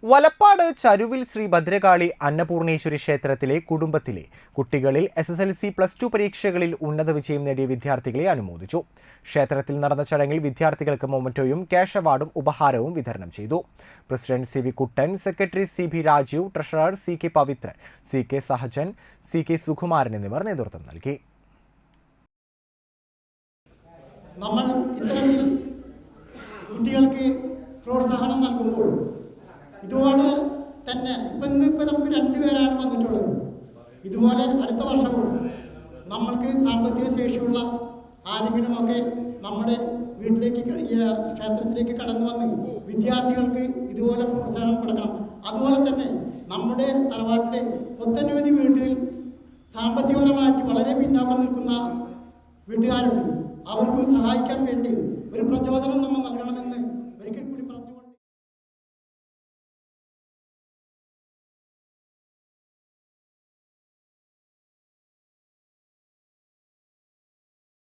വലപ്പാട് ചരുവിൽ ശ്രീ ഭദ്രകാളി അന്നപൂർണേശ്വരി ക്ഷേത്രത്തിലെ കുടുംബത്തിലെ കുട്ടികളിൽ SSLC +2 പരീക്ഷകളിൽ ഉന്നത വിജയം നേടിയ വിദ്യാർത്ഥികളെ അനുമോദിച്ചു. ക്ഷേത്രത്തിൽ നടന്ന ചടങ്ങിൽ വിദ്യാർത്ഥികൾക്ക് മൊമന്റോയും ക്യാഷ് അവാർഡും ഉപഹാരവും വിതരണം ചെയ്തു. President CB Kuttan, secretary CB Rajeev, treasurer CK Pavithran, CK Sahajan, CK Sukumaran എന്നിവർ നേതൃത്വം നൽകി. നമ്മൾ ഇത്തരത്തിൽ കുട്ടികൾക്ക് പ്രോത്സാഹനം നൽകുമ്പോൾ ഇതുപോലെ തന്നെ ഇപ്പം നമുക്ക് 2 പേരാണ് വന്നിട്ടുള്ളത്. ഇതുപോലെ അടുത്ത വർഷവും നമ്മൾക്ക് സാമ്പത്തിക ശേഷിയുള്ള ആരെങ്കിലുമൊക്കെ നമ്മുടെ വീട്ടിലേക്ക് ക്ഷേത്രത്തിലേക്ക് കടന്നു വന്ന് വിദ്യാർത്ഥികൾക്ക് ഇതുപോലെ പ്രോത്സാഹനം കൊടുക്കണം. അതുപോലെ തന്നെ നമ്മുടെ തറവാട്ടിലെ ഒട്ടനവധി വീട്ടിൽ സാമ്പത്തികപരമായിട്ട് വളരെ പിന്നാക്കം നിൽക്കുന്ന വീട്ടുകാരുണ്ട്. അവർക്കും സഹായിക്കാൻ വേണ്ടി ഒരു പ്രചോദനം നമ്മൾ നൽകണമെന്ന്